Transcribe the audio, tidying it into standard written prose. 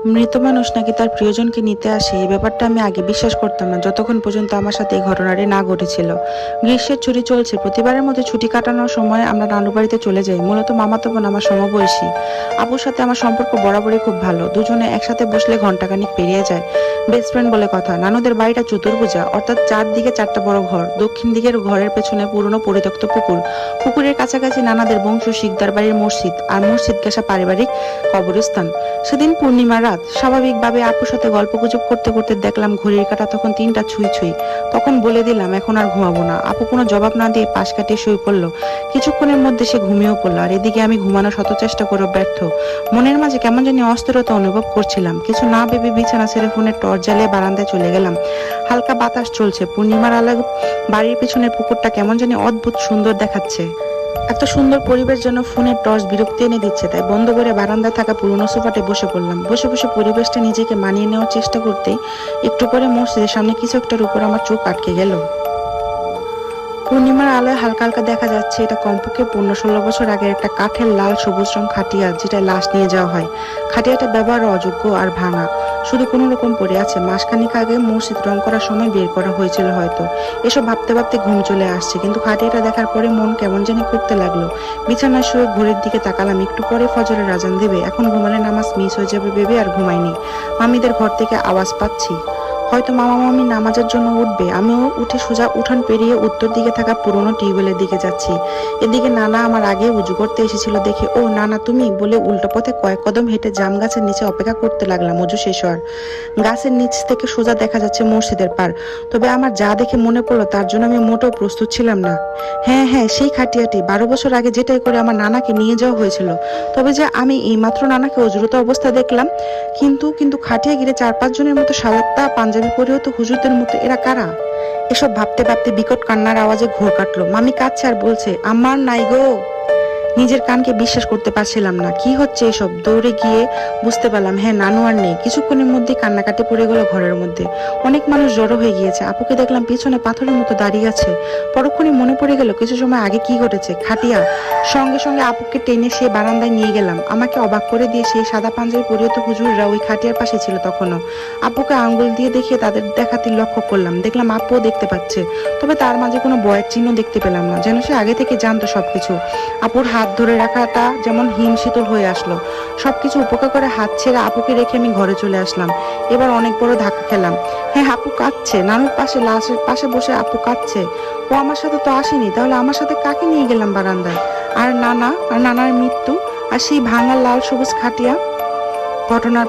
মৃত মানুষ নাকি তার প্রিয়জনকে নিতে আসে, এই ব্যাপারটা আমি আগে বিশ্বাস করতাম না, যতক্ষণ পর্যন্ত আমার সাথে এই ঘটনাটি না ঘটেছিল। গ্রীষ্মের ছুটি চলছে, প্রতিবারের মধ্যে ছুটি কাটানোর সময় আমরা নানু বাড়িতে চলে যাই। মূলত মামাতো বোন আমার সমবয়সী। আপুর সাথে আমার সম্পর্ক বরাবরই খুব ভালো, দুজনে একসাথে বসলে ঘন্টাখানিক পেরিয়ে যায়। বেস্ট ফ্রেন্ড বলে কথা। নানুদের বাড়িটা চতুর্ভুজা, অর্থাৎ চারদিকে চারটা বড় ঘর। দক্ষিণ দিকের ঘরের পেছনে পুরনো পরিত্যক্ত পুকুর, পুকুরের কাছাকাছি নানাদের বংশ শিকদার বাড়ির মসজিদ, আর মসজিদ ঘেঁষা পারিবারিক কবরস্থান। সেদিন পূর্ণিমার রাত। স্বাভাবিকভাবে আপুর সাথে গল্পগুজব করতে করতে দেখলাম ঘড়ির কাঁটা তখন 3টা ছুঁই ছুঁই। তখন বলে দিলাম এখন আর ঘুমাবো না। আপু কোনো জবাব না দিয়ে পাশ কাটিয়ে শুয়ে পড়লো। কিছুক্ষণের মধ্যে সে ঘুমিয়েও পড়লো, আর এদিকে আমি ঘুমানোর শত চেষ্টা করে ব্যর্থ। মনের মাঝে কেমন জানি অস্থিরতা অনুভব করছিলাম। কিছু না ভেবে বিছানা ছেড়ে ফোনের টর্চ জ্বালিয়ে বারান্দায় চলে গেলাম। হালকা বাতাস চলছে, পূর্ণিমার আলো বাড়ির পিছনের পুকুরটা কেমন জানি অদ্ভুত সুন্দর দেখাচ্ছে। এত সুন্দর পরিবেশ যেন ফোনের টর্চ বিরক্তি এনে দিচ্ছে, তাই বন্ধ করে বারান্দায় থাকা পুরনো সোফাতে বসে পড়লাম। বসে বসে পরিবেশটা নিজেকে মানিয়ে নেওয়ার চেষ্টা করতেই একটু পরে মসজিদের সামনে কিছু একটার উপর আমার চোখ আটকে গেল। পূর্ণিমার আলোয় হালকা হালকা দেখা যাচ্ছে এটা কমপক্ষে 15-16 বছর আগের একটা কাঠের লাল সবুজ রং খাটিয়া, যেটা লাশ নিয়ে যাওয়া হয়। খাটিয়াটা ব্যবহার অযোগ্য আর ভাঙা, শুধু কোনো রকম পড়ে আছে। মাসখানিক আগে মসজিদ রং করার সময় বের করা হয়েছিল হয়তো। এসব ভাবতে ভাবতে ঘুম চলে আসছে, কিন্তু খাটিয়াটা দেখার পরে মন কেমন জানি করতে লাগলো। বিছানায় শুয়ে ঘড়ির দিকে তাকালাম, একটু পরে ফজরের আজান দেবে। এখন ঘুমালে নামাজ মিস হয়ে যাবে ভেবে আর ঘুমাইনি। মামিদের ঘর থেকে আওয়াজ পাচ্ছি, হয়তো মামা মামি নামাজের জন্য উঠবে। আমিও উঠে সোজা উঠান পেরিয়ে উত্তর দিকে থাকা পুরনো টিউবওয়েলের দিকে যাচ্ছি। এদিকে নানা আমার আগে উজু করতে এসেছিল দেখে, ও নানা তুমি বলে উল্টো পথে কয়েক কদম হেঁটে জাম গাছের নিচে অপেক্ষা করতে লাগলাম উজু শেষ হওয়ার। গাছের নিচ থেকে সোজা দেখা যাচ্ছে মসজিদের পার। তবে আমার যা দেখে মনে পড়লো তার জন্য আমি মোটেও প্রস্তুত ছিলাম না। হ্যাঁ হ্যাঁ, সেই খাটিয়াটি 12 বছর আগে যেটাই করে আমার নানাকে নিয়ে যাওয়া হয়েছিল। তবে যে আমি এইমাত্র নানাকে অজুরত অবস্থা দেখলাম। কিন্তু খাটিয়া গিরে 4-5 জনের মতো সাদা পাঞ্জাবি পরেও তো হুজুরদের মতো, এরা কারা? এসব ভাবতে ভাবতে বিকট কান্নার আওয়াজে ঘোর কাটলো। মামি কাঁদছে আর বলছে, আমার নাই গো। নিজের কানকে বিশ্বাস করতে পারছিলাম না। কি হচ্ছে এসব? দৌড়ে গিয়ে বুঝতে পারলাম, হ্যাঁ, নানু আর নেই। কিছুক্ষণের মধ্যে কান্নাকাটি পড়ে গেল ঘরের মধ্যে। অনেক মানুষ জড়ো হয়ে গিয়েছে। আপুকে দেখলাম পিছনে পাথরের মতো দাঁড়িয়ে আছে। পরক্ষণে মনে পড়ে গেল কিছু সময় আগে কি ঘটেছে। খাটিয়া। সঙ্গে সঙ্গে আপুকে টেনে সে বারান্দায় নিয়ে গেলাম। আমাকে অবাক করে দিয়ে সেই সাদা পাঞ্জাবি পরিহিত হুজুররা ওই খাটিয়ার পাশে ছিল তখনও। আপুকে আঙ্গুল দিয়ে দেখিয়ে তাদের দেখাতে লক্ষ্য করলাম। দেখলাম আপুও দেখতে পাচ্ছে, তবে তার মাঝে কোনো ভয়ের চিহ্ন দেখতে পেলাম না, যেন সে আগে থেকে জানতো সবকিছু। আপুর হাত ধরে রাখাটা যেমন হিম শীতল হয়ে আসলো। সবকিছু উপেক্ষা করে হাত ছেড়ে আপুকে রেখে আমি ঘরে চলে আসলাম। এবার অনেক বড় ধাক্কা খেলাম। হ্যাঁ, আপু কাঁদছে। নানুর পাশে লাশের পাশে বসে আপু কাঁদছে। ও আমার সাথে তো আসেনি, তাহলে আমার সাথে কাকে নিয়ে গেলাম বারান্দায়? আর নানার মৃত্যু, আর সেই ভাঙা লাল সবুজ খাটিয়া। ঘটনার